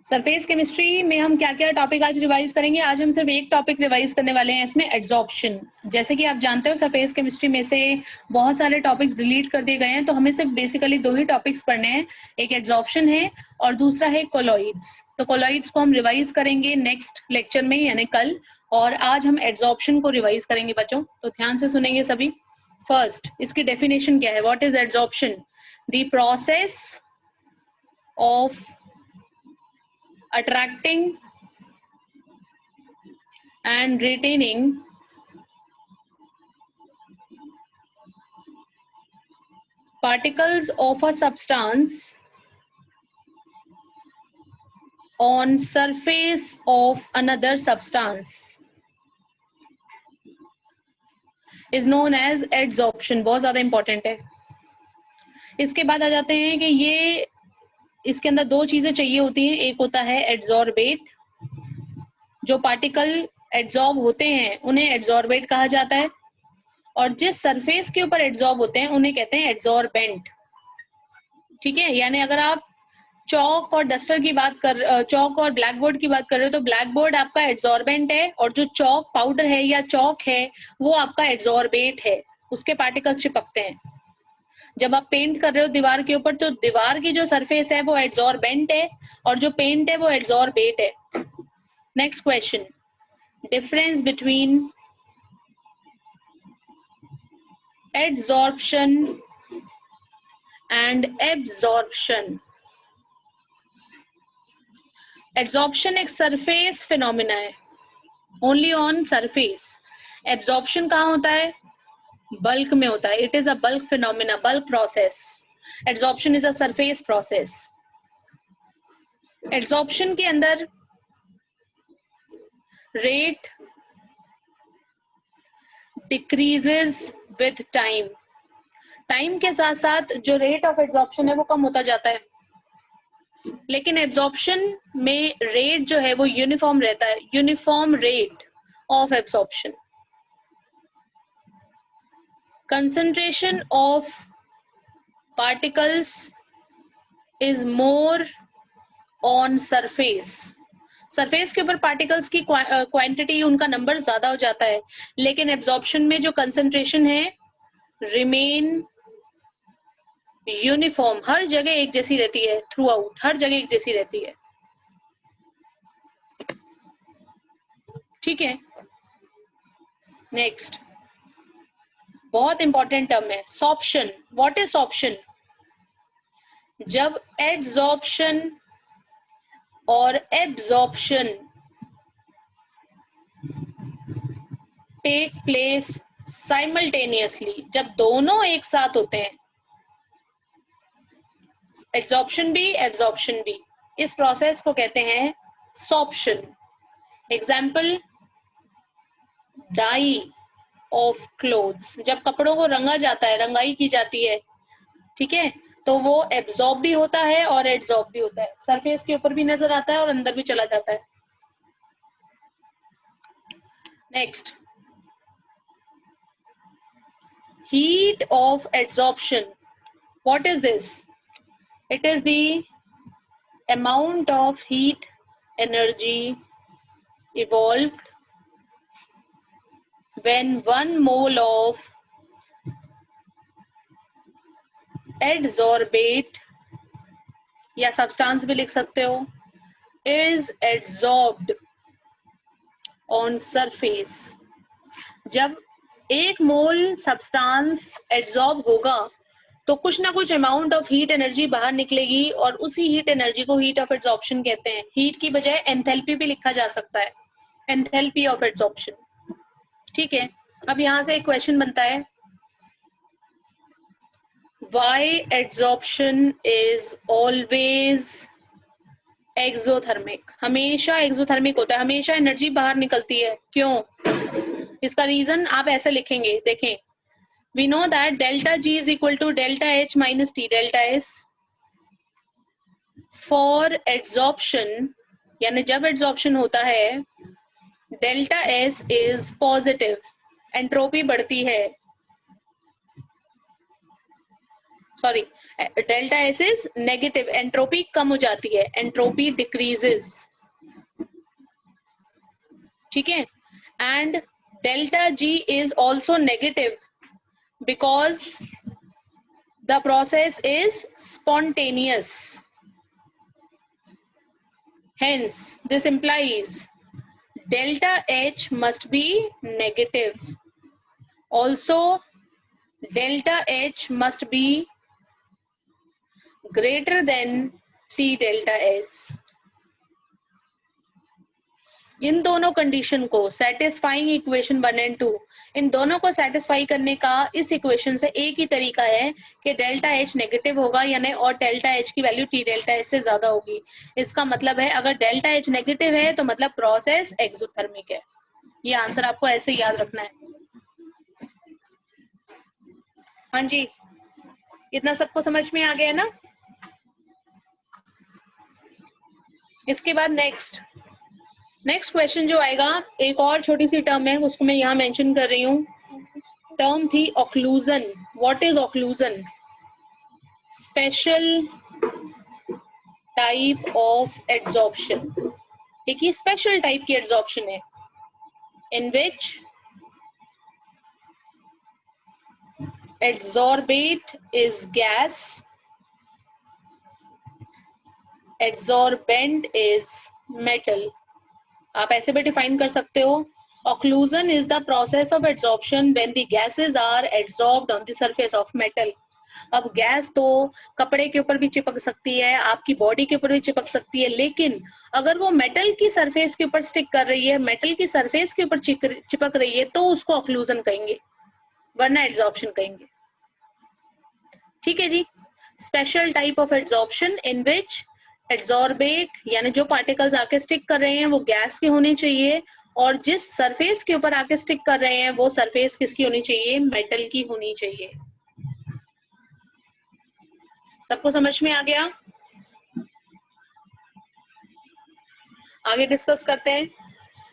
Surface chemistry में हम क्या क्या टॉपिक आज रिवाइज करेंगे? आज हम सिर्फ एक टॉपिक रिवाइज करने वाले हैं इसमें, एड्सॉर्प्शन। जैसे कि आप जानते हो सरफेस केमिस्ट्री में से बहुत सारे टॉपिक्स डिलीट कर दिए गए हैं, तो हमें सिर्फ बेसिकली 2 ही टॉपिक्स पढ़ने हैं, एक एड्सॉर्प्शन है और दूसरा है कोलॉइड्स। तो कोलॉइड्स को हम रिवाइज करेंगे नेक्स्ट लेक्चर में यानी कल, और आज हम एड्सॉर्प्शन को रिवाइज करेंगे बच्चों, तो ध्यान से सुनेंगे सभी। फर्स्ट, इसकी डेफिनेशन क्या है? What is adsorption? The process of attracting and retaining particles of a substance on surface of another substance is known as adsorption। बहुत ज्यादा इंपॉर्टेंट है। इसके बाद आ जाते हैं कि ये इसके अंदर 2 चीजें चाहिए होती हैं, एक होता है एड्सॉर्बेट, जो पार्टिकल एड्सॉर्ब होते हैं उन्हें एड्सॉर्बेट कहा जाता है, और जिस सरफेस के ऊपर एड्सॉर्ब होते हैं उन्हें कहते हैं एड्सॉर्बेंट। ठीक है, यानी अगर आप चौक और डस्टर की बात कर चौक और ब्लैक बोर्ड की बात कर रहे हो तो ब्लैक बोर्ड आपका एड्सॉर्बेंट है, और जो चौक पाउडर है या चौक है वो आपका एड्सॉर्बेट है, उसके पार्टिकल्स चिपकते हैं। जब आप पेंट कर रहे हो दीवार के ऊपर तो दीवार की जो सरफेस है वो एड्सॉर्बेंट है और जो पेंट है वो एड्सॉर्बेट है। Next question, difference between adsorption and absorption। adsorption एक सरफेस फिनोमिना है, ओनली ऑन सरफेस। एब्जॉर्प्शन कहाँ होता है? बल्क में होता है। It is a bulk phenomena, bulk process. Absorption is a surface process. Absorption के अंदर rate decreases with time, time के साथ साथ जो रेट ऑफ एब्जॉर्प्शन है वो कम होता जाता है, लेकिन एब्जॉर्प्शन में रेट जो है वो यूनिफॉर्म रहता है, uniform rate of absorption. Concentration of particles is more on surface. Surface के ऊपर पार्टिकल्स की क्वांटिटी, उनका नंबर ज्यादा हो जाता है, लेकिन एब्जॉर्प्शन में जो कंसंट्रेशन है रिमेन यूनिफॉर्म, हर जगह एक जैसी रहती है, थ्रू आउट हर जगह एक जैसी रहती है। ठीक है, नेक्स्ट बहुत इंपॉर्टेंट टर्म है सॉर्प्शन। What is sorption? जब एड्सॉर्प्शन और एब्जॉर्प्शन टेक प्लेस साइमल्टेनियसली, जब दोनों एक साथ होते हैं, एड्सॉर्प्शन भी एब्जॉर्प्शन भी, इस प्रोसेस को कहते हैं sorption. Example, dye of clothes, जब कपड़ों को रंगा जाता है, रंगाई की जाती है, ठीक है, तो वो एब्जॉर्ब भी होता है और एड्सॉर्ब भी होता है, सरफेस के ऊपर भी नजर आता है और अंदर भी चला जाता है। Next, heat of adsorption। What is this? It is the amount of heat energy evolved when 1 mole of adsorbate या substance भी लिख सकते हो is adsorbed on surface। जब 1 मोल सब्सटेंस एड्सॉर्ब होगा तो कुछ ना कुछ अमाउंट ऑफ हीट एनर्जी बाहर निकलेगी, और उसी हीट एनर्जी को हीट ऑफ एड्सॉर्प्शन कहते हैं। हीट की बजाय एंथैल्पी भी लिखा जा सकता है, एंथैल्पी ऑफ एड्सॉर्प्शन। ठीक है, अब यहां से एक क्वेश्चन बनता है, why adsorption is always exothermic? हमेशा एक्सोथर्मिक होता है, हमेशा एनर्जी बाहर निकलती है, क्यों? इसका रीजन आप ऐसे लिखेंगे, देखें, we know that delta G is equal to delta H minus T delta S। for adsorption, यानी जब एड्सॉर्प्शन होता है, delta S is positive, entropy बढ़ती है, sorry, delta S is negative, entropy कम हो जाती है, एंट्रोपी डिक्रीजेस, ठीक है। And delta G is also negative because the process is spontaneous, hence this implies delta H must be negative. Also, delta H must be greater than T delta S. इन दोनों condition को satisfying equation 1 and 2, इन दोनों को satisfy करने का इस equation से एक ही तरीका है कि डेल्टा एच नेगेटिव होगा या नहीं, और डेल्टा एच की वैल्यू टी डेल्टा एच से ज्यादा होगी। इसका मतलब है अगर डेल्टा एच नेगेटिव है तो मतलब प्रोसेस एक्सोथर्मिक है। ये आंसर आपको ऐसे याद रखना है। हाँ जी, इतना सबको समझ में आ गया ना। इसके बाद नेक्स्ट क्वेश्चन जो आएगा, एक और छोटी सी टर्म है, उसको मैं यहाँ मेंशन कर रही हूँ। टर्म थी occlusion. What is occlusion? Special type of adsorption. एक ही स्पेशल टाइप की एड्सॉर्प्शन है इन विच adsorbate is gas, adsorbent is metal. आप ऐसे भी डिफाइन कर सकते हो, occlusion is the process of adsorption when the gases are adsorbed on the surface of metal. अब गैस तो कपड़े के ऊपर भी चिपक सकती है, आपकी बॉडी के ऊपर भी चिपक सकती है, लेकिन अगर वो मेटल की सरफेस के ऊपर स्टिक कर रही है, मेटल की सरफेस के ऊपर चिपक रही है, तो उसको ऑक्लूजन कहेंगे, वरना एड्सॉर्प्शन कहेंगे। ठीक है जी। Special type of adsorption in which adsorbate यानी जो पार्टिकल्स आके स्टिक कर रहे हैं वो गैस के होने चाहिए, और जिस सरफेस के ऊपर आके स्टिक कर रहे हैं वो सरफेस किसकी होनी चाहिए? मेटल की होनी चाहिए। सबको समझ में आ गया? आगे डिस्कस करते हैं।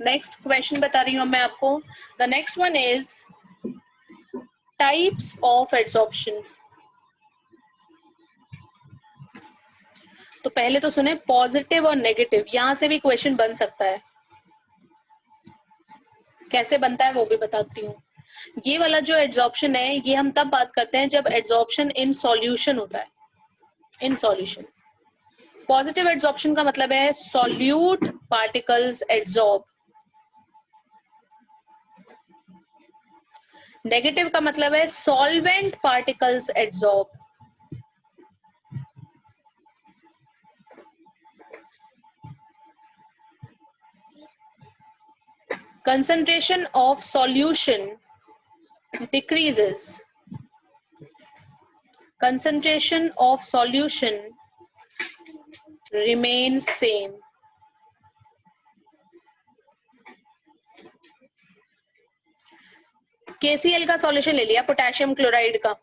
नेक्स्ट क्वेश्चन बता रही हूं मैं आपको। The next one is types of adsorption. तो पहले तो सुने पॉजिटिव और नेगेटिव, यहां से भी क्वेश्चन बन सकता है। कैसे बनता है वो भी बताती हूँ। ये वाला जो एड्सॉर्प्शन है ये हम तब बात करते हैं जब एड्सॉर्प्शन इन सॉल्यूशन होता है, इन सॉल्यूशन। पॉजिटिव एड्सॉर्प्शन का मतलब है सॉल्यूट पार्टिकल्स एड्सॉर्ब। नेगेटिव का मतलब है solvent particles adsorb. concentration of solution decreases, concentration of solution remains same. KCl का सॉल्यूशन ले लिया, पोटेशियम क्लोराइड का।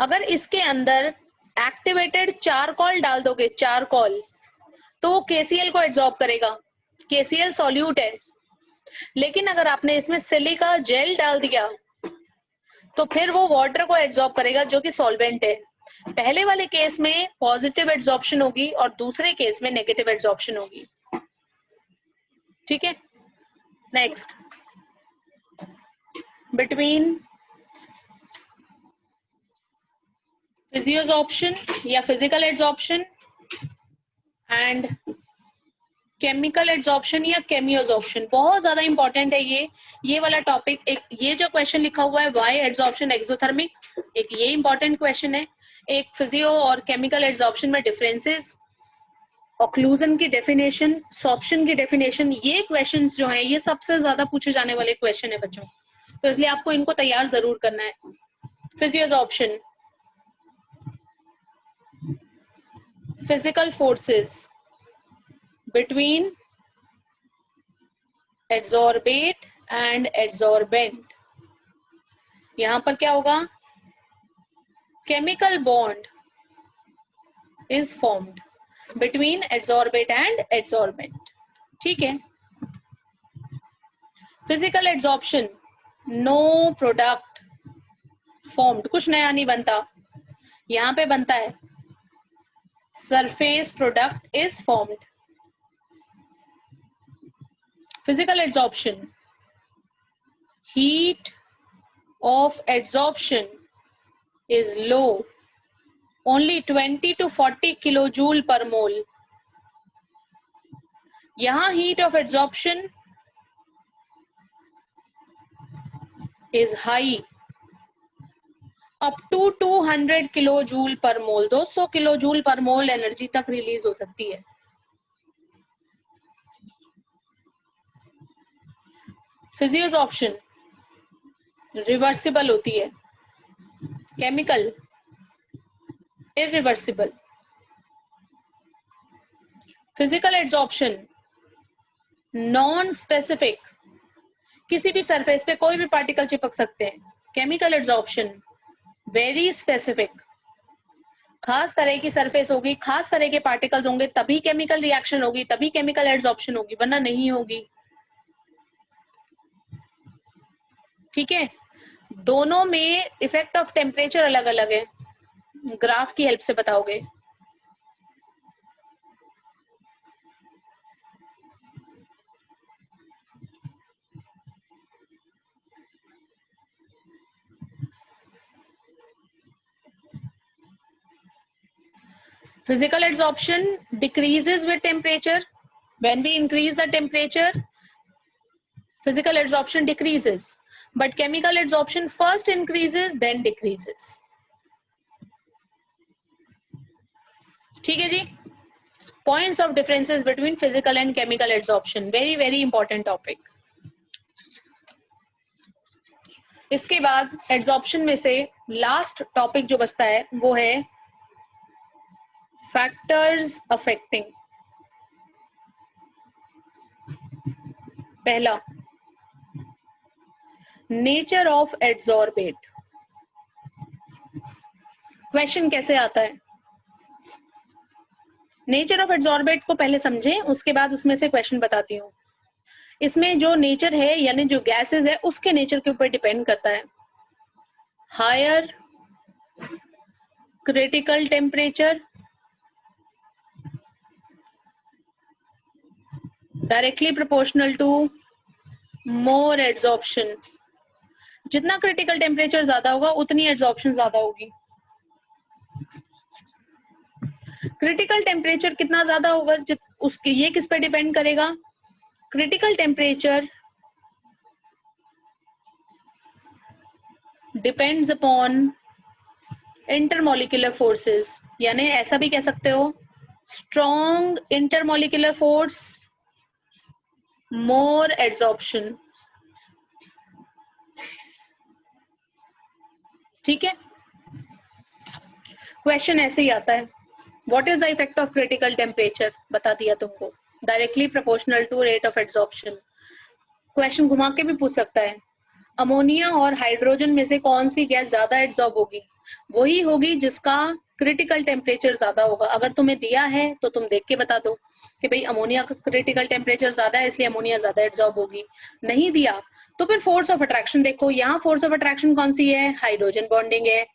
अगर इसके अंदर एक्टिवेटेड चारकोल डाल दोगे, चारकोल, तो वो KCl को एब्जॉर्ब करेगा। KCl सॉल्यूट है, लेकिन अगर आपने इसमें सिलिका जेल डाल दिया तो फिर वो वाटर को एब्जॉर्ब करेगा जो कि सॉल्वेंट है। पहले वाले केस में पॉजिटिव एब्जॉर्प्शन होगी और दूसरे केस में नेगेटिव एब्जॉर्प्शन होगी। ठीक है। नेक्स्ट, बिटवीन फिजियोसॉर्प्शन या physical adsorption and chemical adsorption या केमियोसॉर्प्शन, बहुत ज्यादा इंपॉर्टेंट है ये वाला टॉपिक। एक ये जो क्वेश्चन लिखा हुआ है व्हाई एड्सॉर्प्शन एक्सोथर्मिक, एक ये इंपॉर्टेंट क्वेश्चन है। एक फिजियो और केमिकल एड्सॉर्प्शन में डिफरेंसेस, ऑक्लूजन की डेफिनेशन, सॉर्प्शन की डेफिनेशन, ये क्वेश्चंस जो हैं ये सबसे ज्यादा पूछे जाने वाले क्वेश्चन है बच्चों, तो इसलिए आपको इनको तैयार जरूर करना है। फिजियोसॉर्प्शन, physical forces between adsorbate and adsorbent। यहां पर क्या होगा? chemical bond is formed between adsorbate and adsorbent। ठीक है। physical adsorption, no product formed, कुछ नया नहीं बनता। यहां पे बनता है surface product is formed. Physical adsorption, heat of adsorption is low, only 20 to 40 kilojoule per mole. यहां heat of adsorption is high, up to 200 kilojoule per mole. 200 kilojoule per mole energy तक रिलीज हो सकती है. फिजियोसॉर्प्शन reversible होती है, chemical irreversible. Physical adsorption non specific, किसी भी surface पे कोई भी पार्टिकल चिपक सकते हैं. केमिकल एड्सॉर्प्शन वेरी स्पेसिफिक, खास तरह की सरफेस होगी, खास तरह के पार्टिकल्स होंगे, तभी केमिकल रिएक्शन होगी, तभी केमिकल एड्सॉर्प्शन होगी, वरना नहीं होगी. ठीक है, दोनों में इफेक्ट ऑफ टेम्परेचर अलग अलग है. ग्राफ की हेल्प से बताओगे. Physical adsorption decreases with temperature. When we increase the temperature, physical adsorption decreases. But chemical adsorption first increases, then decreases. ठीक है जी. Points of differences between physical and chemical adsorption. Very very important topic. इसके बाद adsorption में से last topic जो बचता है वो है factors affecting. पहला, नेचर ऑफ एड्सॉर्बेट. क्वेश्चन कैसे आता है? नेचर ऑफ एड्सॉर्बेट को पहले समझें, उसके बाद उसमें से क्वेश्चन बताती हूँ. इसमें जो नेचर है यानी जो गैसेस है उसके नेचर के ऊपर डिपेंड करता है. Higher critical temperature directly proportional to more adsorption. जितना क्रिटिकल टेम्परेचर ज्यादा होगा उतनी एड्सॉर्प्शन ज्यादा होगी. क्रिटिकल टेम्परेचर कितना ज्यादा होगा उसके ये किस पे डिपेंड करेगा? Critical temperature depends upon intermolecular forces, यानी ऐसा भी कह सकते हो strong intermolecular force more adsorption. ठीक है, क्वेश्चन ऐसे ही आता है. What is the effect of critical temperature? बता दिया तुमको, directly proportional to rate of adsorption. Question घुमा के भी पूछ सकता है, अमोनिया और हाइड्रोजन में से कौन सी गैस ज्यादा एड्सॉर्ब होगी? वही होगी जिसका क्रिटिकल टेम्परेचर ज्यादा होगा. अगर तुम्हें दिया है तो तुम देख के बता दो कि भाई अमोनिया का क्रिटिकल टेम्परेचर ज्यादा है इसलिए अमोनिया ज्यादा एड्सॉर्ब होगी. नहीं दिया तो फिर फोर्स ऑफ अट्रैक्शन देखो. यहाँ फोर्स ऑफ अट्रैक्शन कौन सी है? हाइड्रोजन बॉन्डिंग है.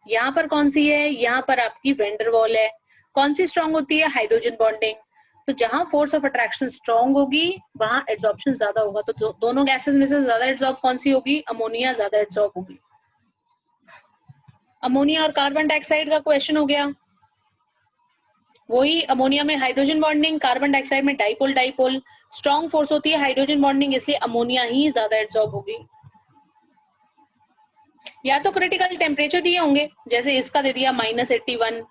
यहाँ पर कौन सी है? यहाँ पर आपकी वेंडर वॉल है. कौन सी स्ट्रॉन्ग होती है? Hydrogen bonding. तो जहां फोर्स ऑफ अट्रैक्शन स्ट्रॉन्ग होगी वहां एड्सॉर्प्शन ज्यादा होगा. तो दोनों गैसेस में से ज्यादा एड्सॉर्ब कौन सी होगी? अमोनिया ज्यादा एड्सॉर्ब होगी. अमोनिया और कार्बन डाइऑक्साइड का क्वेश्चन हो गया. वही अमोनिया में हाइड्रोजन बॉन्डिंग, कार्बन डाइऑक्साइड में डाइपोल डाइपोल. स्ट्रॉन्ग फोर्स होती है हाइड्रोजन बॉन्डिंग, इसलिए अमोनिया ही ज्यादा एड्सॉर्ब होगी. या तो क्रिटिकल टेम्परेचर दिए होंगे, जैसे इसका दे दिया -81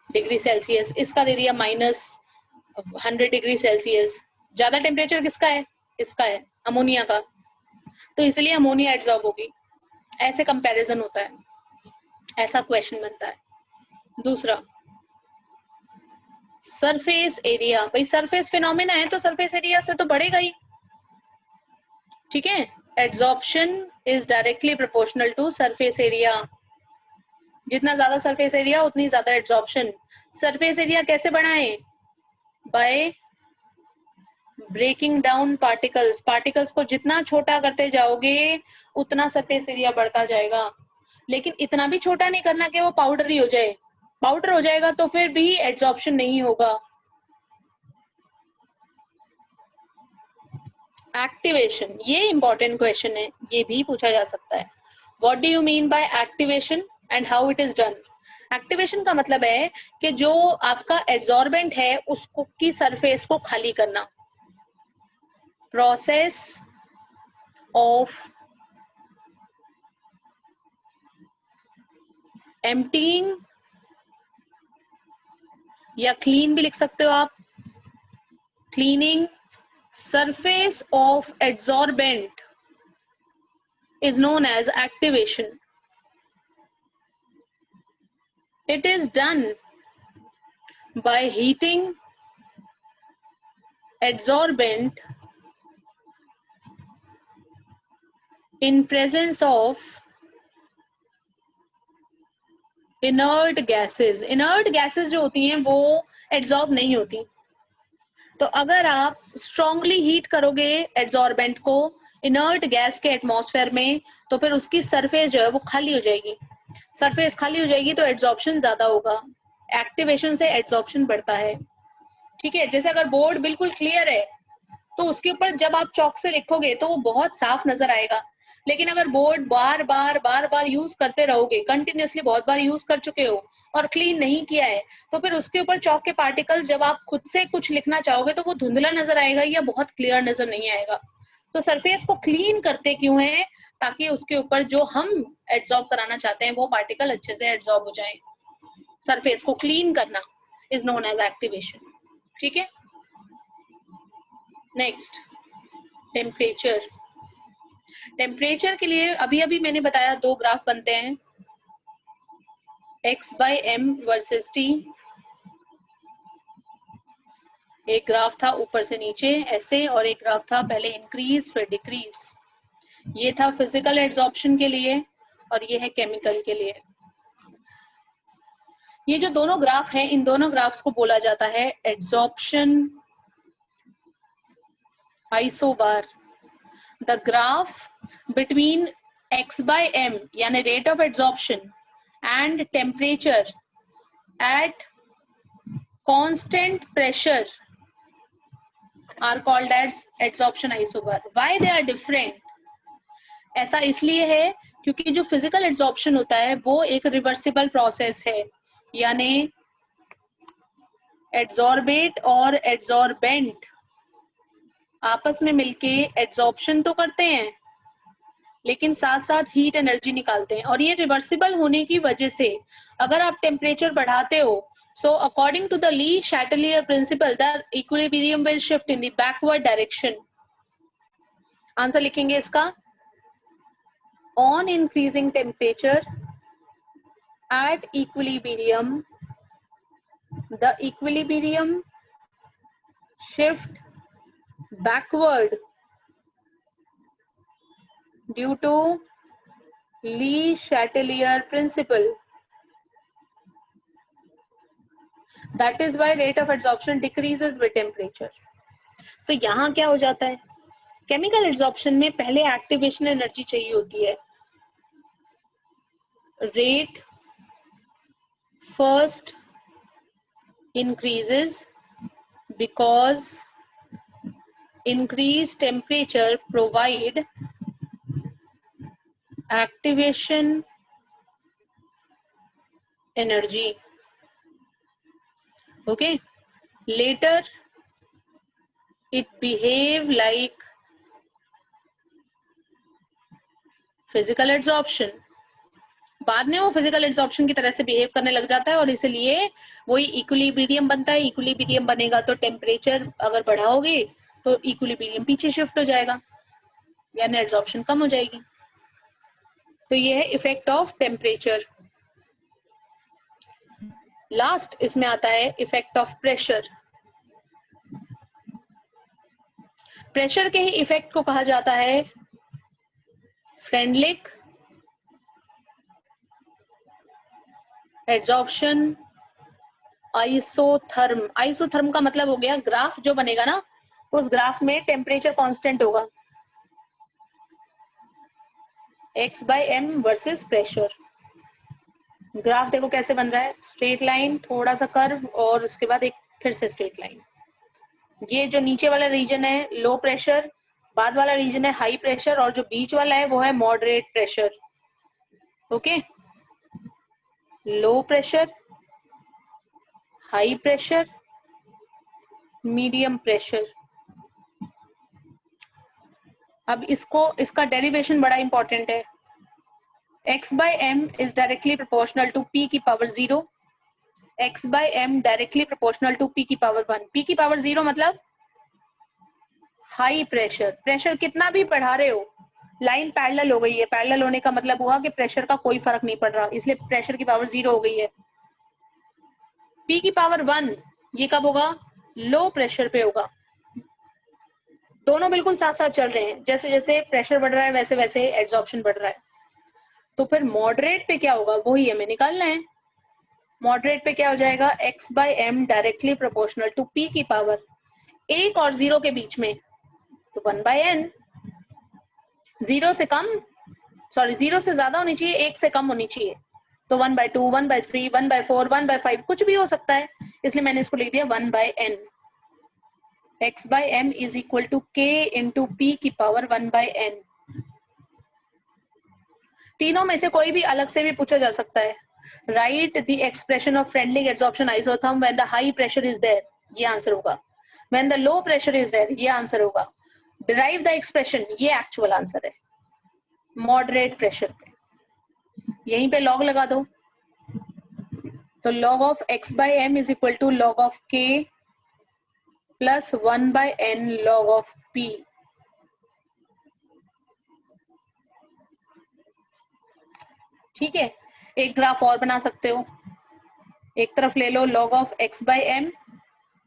डिग्री सेल्सियस, इसका दे दिया -100 डिग्री सेल्सियस. ज्यादा टेम्परेचर किसका है? इसका है, अमोनिया का. तो इसलिए अमोनिया एड्सॉर्ब होगी. ऐसे कंपैरिजन होता है, ऐसा क्वेश्चन बनता है. दूसरा, सरफेस एरिया. भाई सरफेस फिनोमेना है तो सरफेस एरिया से तो बढ़ेगा ही. ठीक है, adsorption is directly proportional to surface area. जितना ज्यादा सरफेस एरिया उतनी ज्यादा एड्सॉर्प्शन. सरफेस एरिया कैसे बढ़ाएं? By breaking down particles. Particles को जितना छोटा करते जाओगे उतना सरफेस एरिया बढ़ता जाएगा. लेकिन इतना भी छोटा नहीं करना कि वो पाउडर ही हो जाए। पाउडर हो जाएगा तो फिर भी एड्सॉर्प्शन नहीं होगा। एक्टिवेशन, ये इंपॉर्टेंट क्वेश्चन है, ये भी पूछा जा सकता है। What do you mean by activation and how it is done? Activation का मतलब है कि जो आपका एड्सॉर्बेंट है उसको की सरफेस को खाली करना। प्रोसेस ऑफ एम्प्टीइंग, या क्लीन भी लिख सकते हो आप, cleaning surface of adsorbent is known as activation. It is done by heating adsorbent in presence of inert gases. Inert gases जो होती हैं वो adsorb नहीं होती। तो अगर आप स्ट्रांगली हीट करोगे एड्सॉर्बेंट को इनर्ट गैस के एटमॉस्फेयर में, तो फिर उसकी सरफेस जो है वो खाली हो जाएगी। सरफेस खाली हो जाएगी तो एड्सॉर्प्शन ज्यादा होगा। एक्टिवेशन से एड्सॉर्प्शन बढ़ता है। ठीक है, जैसे अगर बोर्ड बिल्कुल क्लियर है तो उसके ऊपर जब आप चौक से लिखोगे तो वो बहुत साफ नजर आएगा। लेकिन अगर बोर्ड बार बार यूज करते रहोगे, कंटिन्यूअसली बहुत बार यूज कर चुके हो और क्लीन नहीं किया है, तो फिर उसके ऊपर चौक के पार्टिकल जब आप खुद से कुछ लिखना चाहोगे तो वो धुंधला नजर आएगा या बहुत क्लियर नजर नहीं आएगा। तो सरफेस को क्लीन करते क्यों है? ताकि उसके ऊपर जो हम एड्सॉर्ब कराना चाहते हैं वो पार्टिकल अच्छे से एड्सॉर्ब हो जाए। सरफेस को क्लीन करना इज नोन एज एक्टिवेशन। ठीक है, नेक्स्ट टेम्परेचर। टेम्परेचर के लिए अभी अभी मैंने बताया दो ग्राफ बनते हैं, x/m वर्सेस t। एक ग्राफ था ऊपर से नीचे ऐसे, और एक ग्राफ था पहले इंक्रीज फिर डिक्रीज। ये था फिजिकल एड्सॉर्प्शन के लिए और ये है केमिकल के लिए। ये जो दोनों ग्राफ हैं, इन दोनों ग्राफ्स को बोला जाता है adsorption isobar. The graph between x/m यानी rate of adsorption and temperature at constant pressure are called as adsorption isobar. Why they are different? ऐसा इसलिए है क्योंकि जो फिजिकल एड्सॉर्प्शन होता है वो एक रिवर्सिबल प्रोसेस है, यानी एड्सॉर्बेट और एड्सॉर्बेंट आपस में मिलके एड्सॉर्प्शन तो करते हैं लेकिन साथ साथ हीट एनर्जी निकालते हैं। और ये रिवर्सिबल होने की वजह से अगर आप टेम्परेचर बढ़ाते हो, so according to the Le Chatelier principle the equilibrium will shift in the backward direction. Answer लिखेंगे इसका, on increasing temperature at equilibrium the equilibrium shift backward due to Lee Chatelier principle. That is why rate of adsorption decreases with temperature. तो यहाँ क्या हो जाता है, chemical adsorption में पहले एक्टिवेशन एनर्जी चाहिए होती है। Rate first increases because increased temperature provide activation energy. Okay, later it behave like physical adsorption. बाद में वो फिजिकल एड्सॉर्प्शन की तरह से बिहेव करने लग जाता है और इसलिए वही इक्विलिब्रियम बनता है। इक्विलिब्रियम बनेगा तो टेम्परेचर अगर बढ़ाओगे तो इक्विलिब्रियम पीछे शिफ्ट हो जाएगा, यानी एड्सॉर्प्शन कम हो जाएगी। तो ये है इफेक्ट ऑफ टेम्परेचर। लास्ट इसमें आता है इफेक्ट ऑफ प्रेशर। प्रेशर के ही इफेक्ट को कहा जाता है फ्रेंडलिक एड्सॉर्प्शन आइसोथर्म। आइसोथर्म का मतलब हो गया ग्राफ जो बनेगा ना, उस ग्राफ में टेम्परेचर कांस्टेंट होगा x/m वर्सेस प्रेशर। ग्राफ देखो कैसे बन रहा है, स्ट्रेट लाइन, थोड़ा सा कर्व और उसके बाद एक फिर से स्ट्रेट लाइन। ये जो नीचे वाला रीजन है लो प्रेशर, बाद वाला रीजन है हाई प्रेशर, और जो बीच वाला है वो है moderate pressure. Okay, low pressure, high pressure, medium pressure. अब इसका डेरिवेशन बड़ा इंपॉर्टेंट है। x by m is directly proportional to p की power 0, x by m directly proportional to p की पावर 1। p की पावर 0 मतलब हाई प्रेशर, प्रेशर कितना भी बढ़ा रहे हो, लाइन पैरेलल हो गई है, पैरेलल होने का मतलब हुआ कि प्रेशर का कोई फर्क नहीं पड़ रहा, इसलिए प्रेशर की पावर 0 हो गई है। p की पावर 1 ये कब होगा, लो प्रेशर पे होगा। दोनों बिल्कुल साथ साथ चल रहे हैं, जैसे जैसे प्रेशर बढ़ रहा है वैसे वैसे एड्सॉर्प्शन बढ़ रहा है। तो फिर मॉडरेट पे क्या होगा, वही हमें निकालना है। मॉडरेट पे क्या हो जाएगा, x by m directly proportional to p की पावर 1 और 0 के बीच में, तो 1 by n। 0 से कम, सॉरी 0 से ज्यादा होनी चाहिए, 1 से कम होनी चाहिए, तो 1 by 2, 1 by 3, 1 by 4, 1 by 5 कुछ भी हो सकता है, इसलिए मैंने इसको लिख दिया 1 by n। x by m is equal to k into p की पावर 1 by n। तीनों में से कोई भी अलग से भी पूछा जा सकता है। Write the expression of Freundlich adsorption isotherm when the high pressure is there, ये आंसर होगा। When the low pressure is there, ये आंसर होगा। डिराइव द एक्सप्रेशन, ये एक्चुअल आंसर है। मॉडरेट प्रेशर पे यहीं पे लॉग लगा दो, तो log of x by m is equal to log of k plus 1 by n log of p। ठीक है, एक ग्राफ और बना सकते हो, एक तरफ ले लो log of x by m,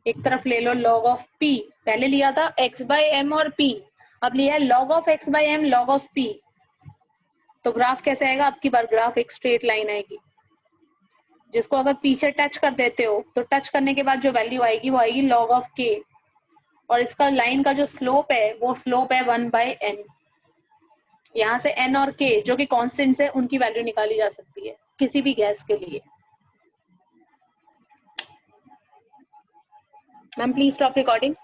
एक तरफ ले लो log of p। पहले लिया था x by m और p, अब लिया है log of x by m log of p। तो ग्राफ कैसे आएगा, आपकी बार ग्राफ एक स्ट्रेट लाइन आएगी, जिसको अगर पीछे टच कर देते हो तो टच करने के बाद जो वैल्यू आएगी वो आएगी log of k, और इसका लाइन का जो स्लोप है वो स्लोप है 1 by n। यहाँ से n और k जो कि कॉन्स्टेंट्स है उनकी वैल्यू निकाली जा सकती है किसी भी गैस के लिए। Ma'am please stop recording.